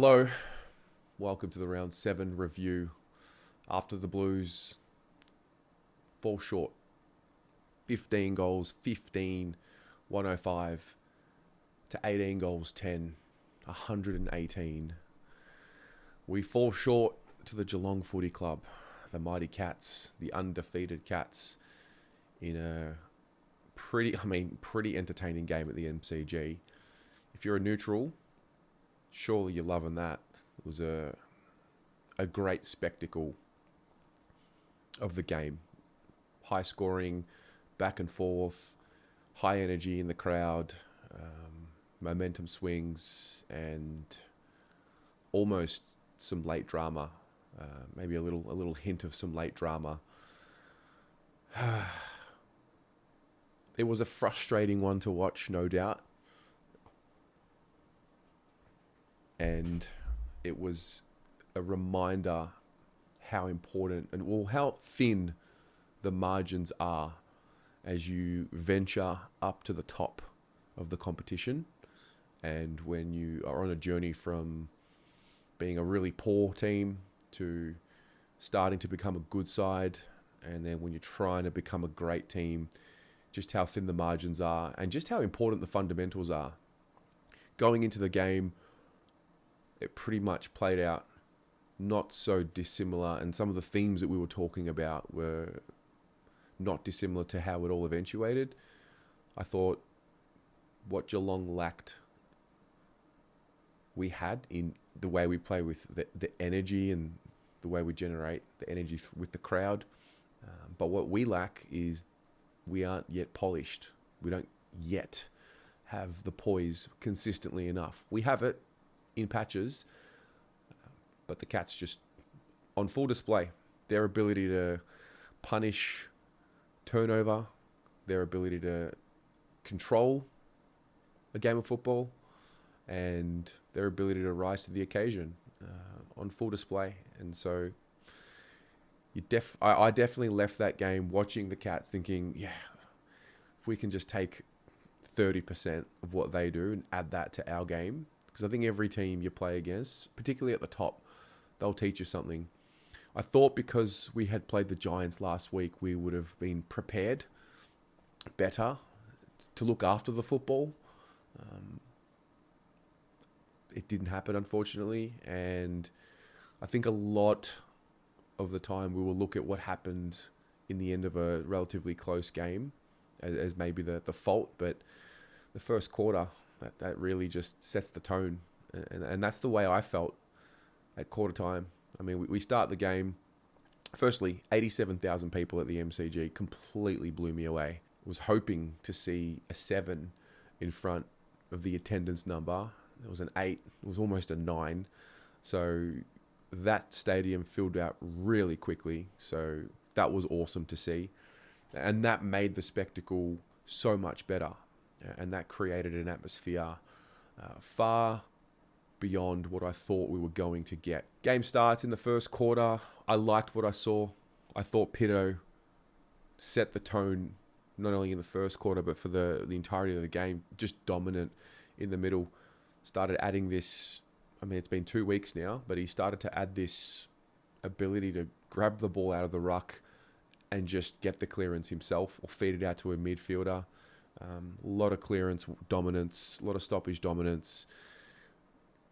Hello, welcome to the round 7 review. After the Blues fall short, 15 goals, 15, 105 to 18 goals, 10, 118. We fall short to the Geelong Footy Club, the mighty Cats, the undefeated Cats, in a pretty entertaining game at the MCG. If you're a neutral, surely you're loving that. It was a great spectacle of the game. High scoring, back and forth, high energy in the crowd, momentum swings, and almost some late drama. Maybe a little hint of some late drama. It was a frustrating one to watch, no doubt. And it was a reminder how important and how thin the margins are as you venture up to the top of the competition. And when you are on a journey from being a really poor team to starting to become a good side, and then when you're trying to become a great team, just how thin the margins are and just how important the fundamentals are. Going into the game, it pretty much played out not so dissimilar, and some of the themes that we were talking about were not dissimilar to how it all eventuated. I thought what Geelong lacked, we had in the way we play with the energy and the way we generate the energy with the crowd. But what we lack is we aren't yet polished. We don't yet have the poise consistently enough. We have it in patches, but the Cats just on full display. Their ability to punish turnover, their ability to control a game of football, and their ability to rise to the occasion on full display. And so I definitely left that game watching the Cats thinking, yeah, if we can just take 30% of what they do and add that to our game. Because I think every team you play against, particularly at the top, they'll teach you something. I thought because we had played the Giants last week, we would have been prepared better to look after the football. It didn't happen, unfortunately. And I think a lot of the time we will look at what happened in the end of a relatively close game as maybe the fault. But the first quarter, that really just sets the tone. And that's the way I felt at quarter time. I mean, we start the game. Firstly, 87,000 people at the MCG completely blew me away. I was hoping to see a 7 in front of the attendance number. It was an 8. It was almost a 9. So that stadium filled out really quickly. So that was awesome to see. And that made the spectacle so much better. And that created an atmosphere far beyond what I thought we were going to get. Game starts in the first quarter. I liked what I saw. I thought Pitto set the tone not only in the first quarter, but for the entirety of the game. Just dominant in the middle. Started adding this, I mean, it's been 2 weeks now, but he started to add this ability to grab the ball out of the ruck and just get the clearance himself or feed it out to a midfielder. A lot of clearance dominance, a lot of stoppage dominance.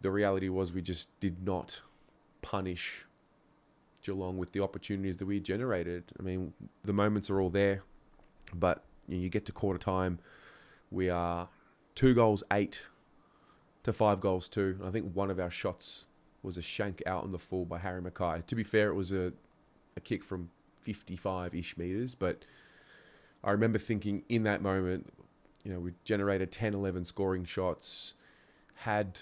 The reality was we just did not punish Geelong with the opportunities that we generated. I mean, the moments are all there, but you get to quarter time, we are 2 goals 8 to 5 goals 2. I think one of our shots was a shank out on the full by Harry Mackay. To be fair, it was a kick from 55-ish metres, but I remember thinking in that moment, we generated 10, 11 scoring shots, had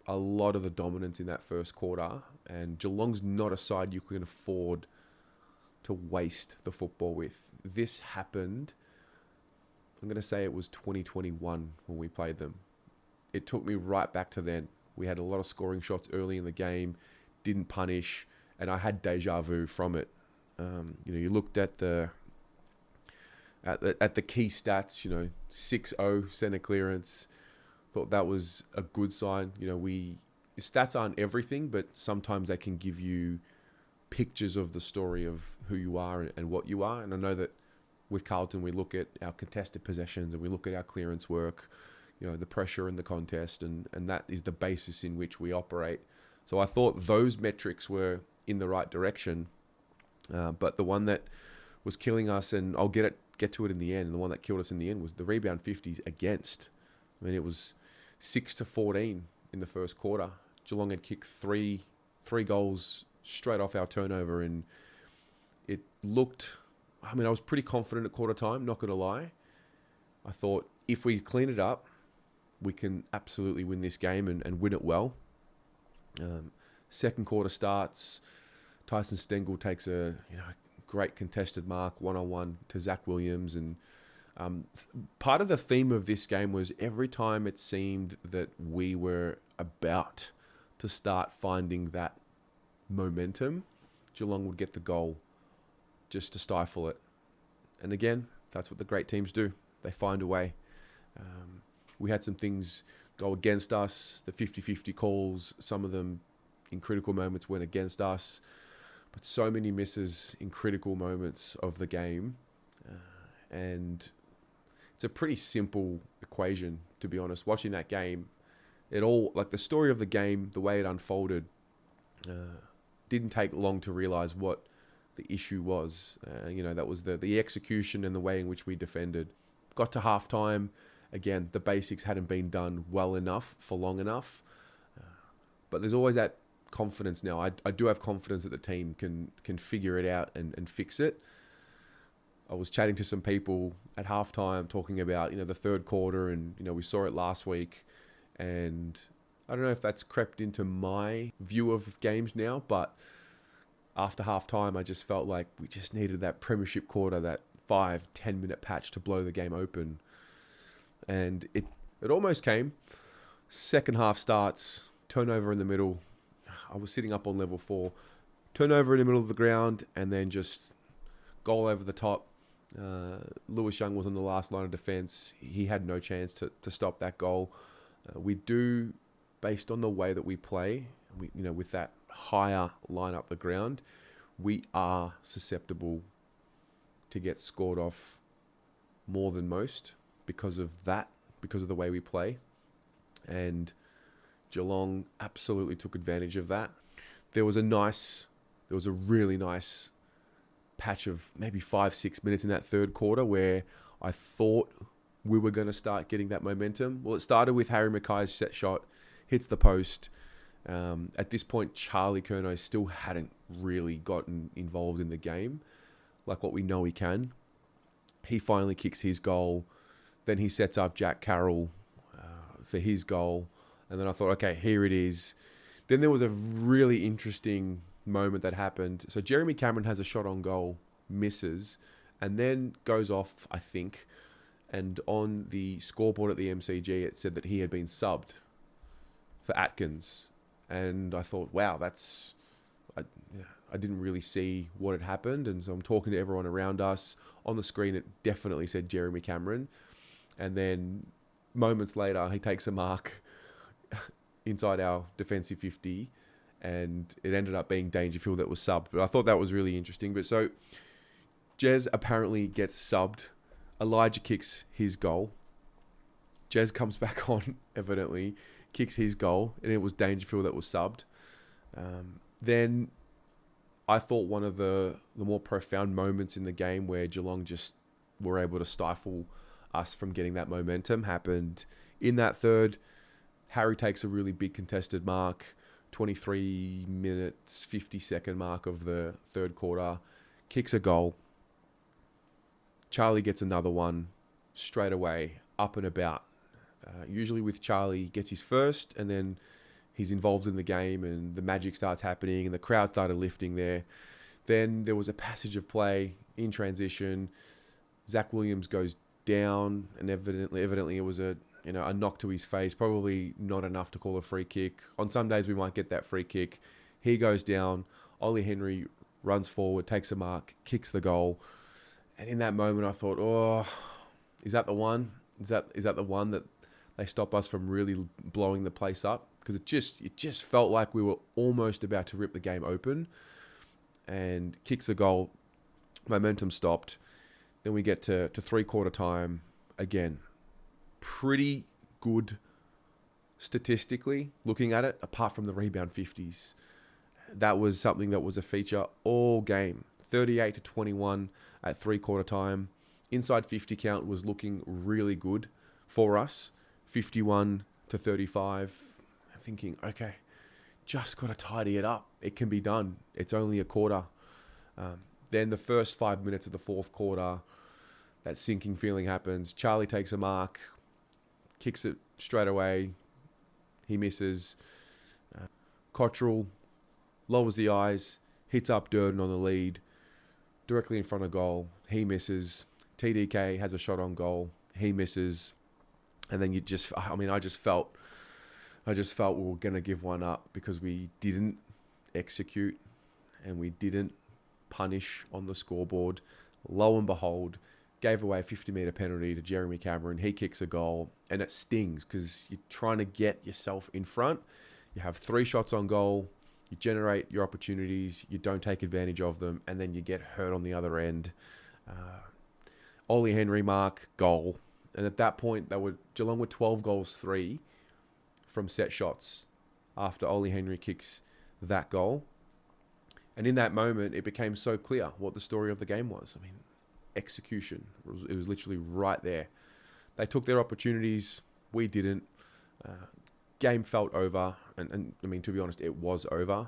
a lot of the dominance in that first quarter, and Geelong's not a side you can afford to waste the football with. This happened, I'm going to say it was 2021 when we played them. It took me right back to then. We had a lot of scoring shots early in the game, didn't punish, and I had deja vu from it. You looked at the key stats, 6-0 centre clearance. Thought that was a good sign. We stats aren't everything, but sometimes they can give you pictures of the story of who you are and what you are. And I know that with Carlton, we look at our contested possessions and we look at our clearance work, the pressure in the contest, and that is the basis in which we operate. So I thought those metrics were in the right direction, but the one that was killing us, and I'll get to it in the end, and the one that killed us in the end was the rebound 50s against. I mean, it was 6-14 in the first quarter. Geelong had kicked three goals straight off our turnover, and it looked, I was pretty confident at quarter time, not going to lie. I thought if we clean it up, we can absolutely win this game and win it well. Second quarter starts, Tyson Stengel takes a great contested mark, one-on-one to Zach Williams, and part of the theme of this game was every time it seemed that we were about to start finding that momentum, Geelong would get the goal just to stifle it. And again, that's what the great teams do. They find a way. We had some things go against us, the 50-50 calls, some of them in critical moments went against us, but so many misses in critical moments of the game. And it's a pretty simple equation, to be honest. Watching that game, the story of the game, the way it unfolded, didn't take long to realize what the issue was. That was the execution and the way in which we defended. Got to halftime. Again, the basics hadn't been done well enough for long enough. But there's always that confidence now. I do have confidence that the team can figure it out and fix it. I was chatting to some people at halftime talking about, the third quarter, and, we saw it last week. And I don't know if that's crept into my view of games now, but after halftime, I just felt like we just needed that premiership quarter, that 5-10 minute patch to blow the game open. And it almost came. Second half starts, turnover in the middle. I was sitting up on level 4. Turnover in the middle of the ground, and then just goal over the top. Lewis Young was on the last line of defence. He had no chance to stop that goal. We do, based on the way that we play, with that higher line up the ground, we are susceptible to get scored off more than most because of the way we play. And Geelong absolutely took advantage of that. There was a really nice patch of maybe 5-6 minutes in that third quarter where I thought we were going to start getting that momentum. Well, it started with Harry Mackay's set shot, hits the post. At this point, Charlie Curnow still hadn't really gotten involved in the game like what we know he can. He finally kicks his goal. Then he sets up Jack Carroll for his goal. And then I thought, okay, here it is. Then there was a really interesting moment that happened. So Jeremy Cameron has a shot on goal, misses, and then goes off, I think. And on the scoreboard at the MCG, it said that he had been subbed for Atkins. And I thought, wow, I didn't really see what had happened. And so I'm talking to everyone around us. On the screen, it definitely said Jeremy Cameron. And then moments later, he takes a mark inside our defensive 50, and it ended up being Dangerfield that was subbed. But I thought that was really interesting. But so Jez apparently gets subbed. Elijah kicks his goal. Jez comes back on, evidently, kicks his goal, and it was Dangerfield that was subbed. Then I thought one of the more profound moments in the game where Geelong just were able to stifle us from getting that momentum happened in that third. Harry takes a really big contested mark, 23 minutes, 50-second mark of the third quarter, kicks a goal. Charlie gets another one straight away, up and about. Usually with Charlie, he gets his first, and then he's involved in the game, and the magic starts happening, and the crowd started lifting there. Then there was a passage of play in transition. Zach Williams goes down, and evidently it was a knock to his face, probably not enough to call a free kick. On some days we might get that free kick. He goes down. Ollie Henry runs forward, takes a mark, kicks the goal. And in that moment I thought, oh, is that the one? Is that the one that they stop us from really blowing the place up, because it just felt like we were almost about to rip the game open. And kicks a goal, momentum stopped. Then we get to 3/4 time. Again, pretty good statistically looking at it, apart from the rebound 50s. That was something that was a feature all game. 38-21 at 3/4 time. Inside 50 count was looking really good for us. 51-35. Thinking, okay, just got to tidy it up. It can be done. It's only a quarter. Then the first 5 minutes of the fourth quarter, that sinking feeling happens. Charlie takes a mark, kicks it straight away. He misses. Cottrell lowers the eyes, hits up Durden on the lead, directly in front of goal. He misses. TDK has a shot on goal. He misses. And then I just felt we were going to give one up, because we didn't execute and we didn't punish on the scoreboard. Lo and behold, gave away a 50-metre penalty to Jeremy Cameron. He kicks a goal, and it stings, because you're trying to get yourself in front. You have 3 shots on goal. You generate your opportunities. You don't take advantage of them, and then you get hurt on the other end. Ollie Henry mark, goal. And at that point, Geelong were 12-3 from set shots after Ollie Henry kicks that goal. And in that moment, it became so clear what the story of the game was. I mean, execution. It was literally right there. They took their opportunities. We didn't. Game felt over. And I mean, to be honest, it was over.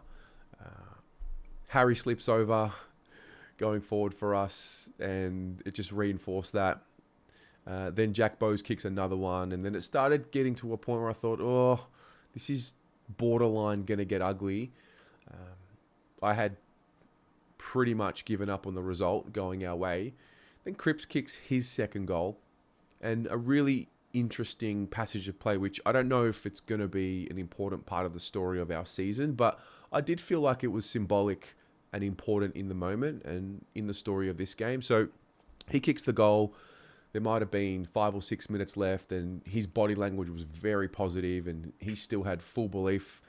Harry slips over going forward for us, and it just reinforced that. Then Jack Bowes kicks another one, and then it started getting to a point where I thought, oh, this is borderline going to get ugly. I had pretty much given up on the result going our way. Then Cripps kicks his second goal, and a really interesting passage of play, which I don't know if it's going to be an important part of the story of our season, but I did feel like it was symbolic and important in the moment and in the story of this game. So he kicks the goal. There might have been 5 or 6 minutes left, and his body language was very positive, and he still had full belief,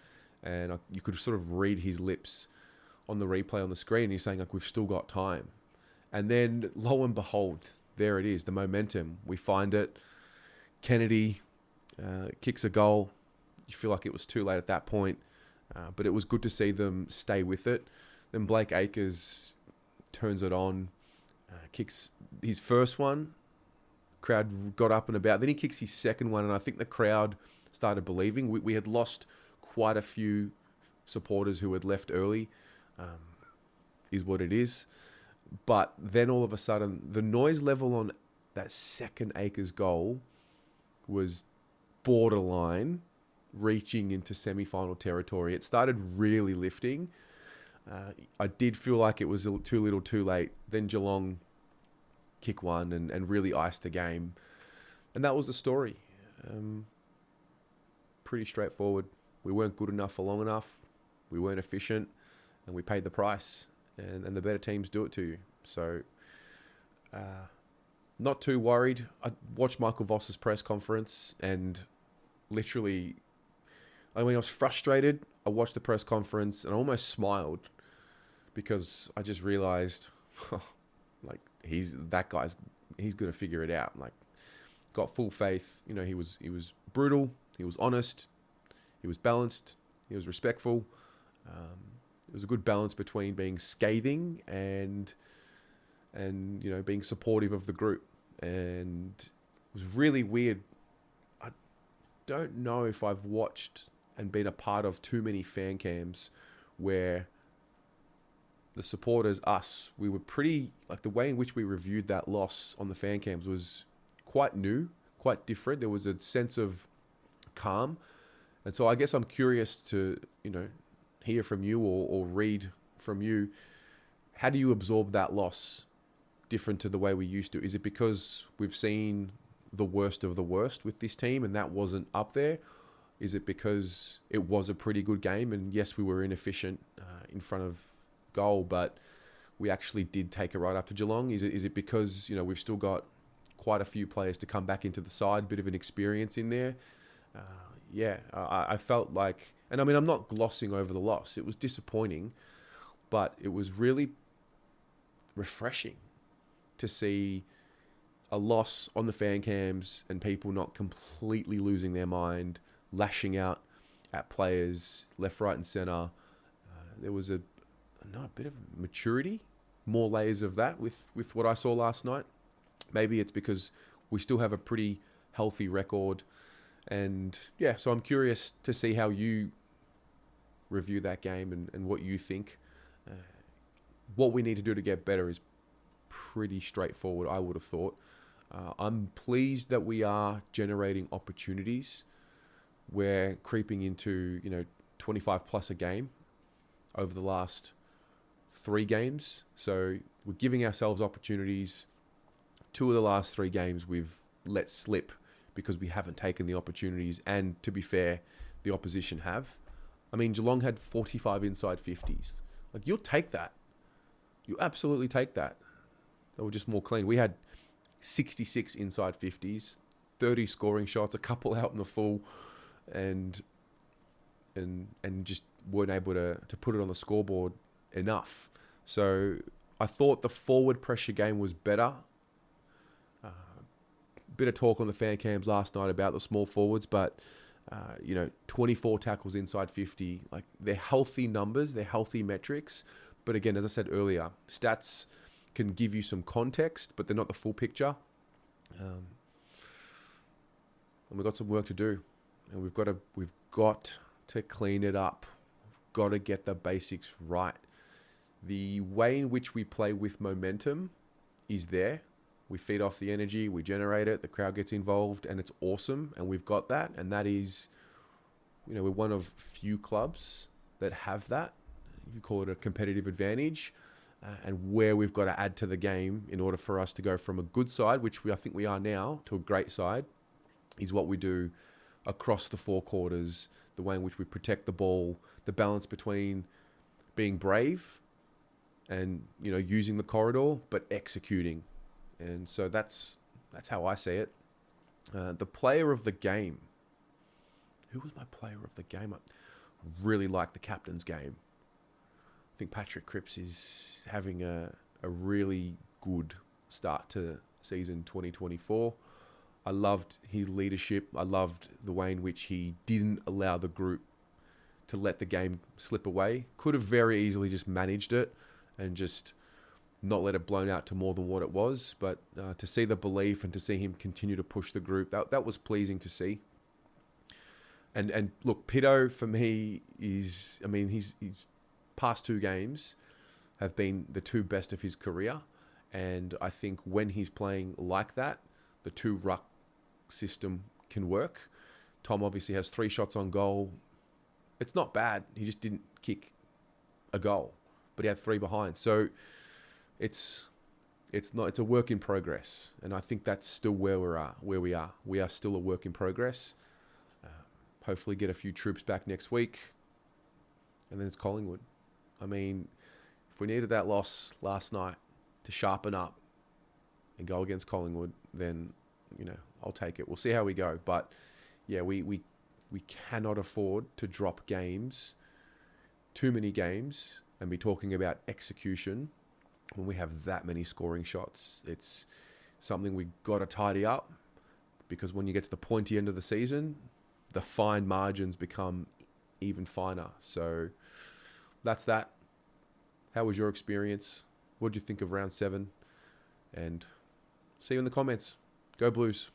and you could sort of read his lips on the replay on the screen. He's saying, like, we've still got time. And then, lo and behold, there it is, the momentum. We find it. Kennedy kicks a goal. You feel like it was too late at that point, but it was good to see them stay with it. Then Blake Acres turns it on, kicks his first one. Crowd got up and about. Then he kicks his second one, and I think the crowd started believing. We had lost quite a few supporters who had left early, is what it is. But then all of a sudden, the noise level on that second Acres goal was borderline reaching into semi-final territory. It started really lifting. I did feel like it was too little too late. Then Geelong kick one and really iced the game. And that was the story. Pretty straightforward. We weren't good enough for long enough. We weren't efficient, and we paid the price. And the better teams do it to you. So, not too worried. I watched Michael Voss's press conference, and literally, I was frustrated. I watched the press conference and I almost smiled, because I just realized, like, he's going to figure it out. Like, got full faith. You know, he was brutal. He was honest. He was balanced. He was respectful. It was a good balance between being scathing and you know, being supportive of the group. And it was really weird. I don't know if I've watched and been a part of too many fan cams where the supporters, we were pretty, like, the way in which we reviewed that loss on the fan cams was quite new, quite different. There was a sense of calm. And so I guess I'm curious to, you know, hear from you or read from you. How do you absorb that loss different to the way we used to? Is it because we've seen the worst of the worst with this team and that wasn't up there? Is it because it was a pretty good game and yes, we were inefficient in front of goal, but we actually did take it right up to Geelong? Is it because, you know, we've still got quite a few players to come back into the side, bit of an experience in there. I felt like, and I mean, I'm not glossing over the loss. It was disappointing, but it was really refreshing to see a loss on the fan cams and people not completely losing their mind, lashing out at players left, right, and centre. There was a bit of maturity, more layers of that with what I saw last night. Maybe it's because we still have a pretty healthy record. And yeah, so I'm curious to see how you review that game and what you think. What we need to do to get better is pretty straightforward, I would have thought. I'm pleased that we are generating opportunities. We're creeping into 25 plus a game over the last 3 games. So we're giving ourselves opportunities. 2 of the last 3 games we've let slip because we haven't taken the opportunities. And to be fair, the opposition have. I mean, Geelong had 45 inside 50s. Like, you'll take that. You absolutely take that. They were just more clean. We had 66 inside 50s, 30 scoring shots, a couple out in the full, and just weren't able to put it on the scoreboard enough. So I thought the forward pressure game was better. Bit of talk on the fan cams last night about the small forwards, but 24 tackles inside 50, like, they're healthy numbers, they're healthy metrics. But again, as I said earlier, stats can give you some context, but they're not the full picture. And we've got some work to do, and we've got to clean it up. We've got to get the basics right. The way in which we play with momentum is there. We feed off the energy, we generate it, the crowd gets involved, and it's awesome. And we've got that, and that is, we're one of few clubs that have that. You call it a competitive advantage. And where we've got to add to the game in order for us to go from a good side, which I think we are now, to a great side, is what we do across the 4 quarters, the way in which we protect the ball, the balance between being brave and, using the corridor, but executing. And so that's how I see it. The player of the game. Who was my player of the game? I really like the captain's game. I think Patrick Cripps is having a really good start to season 2024. I loved his leadership. I loved the way in which he didn't allow the group to let the game slip away. Could have very easily just managed it and just not let it blown out to more than what it was. But to see the belief and to see him continue to push the group, that was pleasing to see. And look, Pito for me is, he's past 2 games have been the 2 best of his career. And I think when he's playing like that, the 2 ruck system can work. Tom obviously has 3 shots on goal. It's not bad. He just didn't kick a goal, but he had 3 behind. So it's a work in progress. And I think that's still where we are. We are still a work in progress. Hopefully get a few troops back next week. And then it's Collingwood. I mean, if we needed that loss last night to sharpen up and go against Collingwood, then, I'll take it. We'll see how we go. But yeah, we cannot afford to drop games, too many games, and be talking about execution when we have that many scoring shots. It's something we got to tidy up, because when you get to the pointy end of the season, the fine margins become even finer. So that's that. How was your experience? What did you think of round 7? And see you in the comments. Go Blues.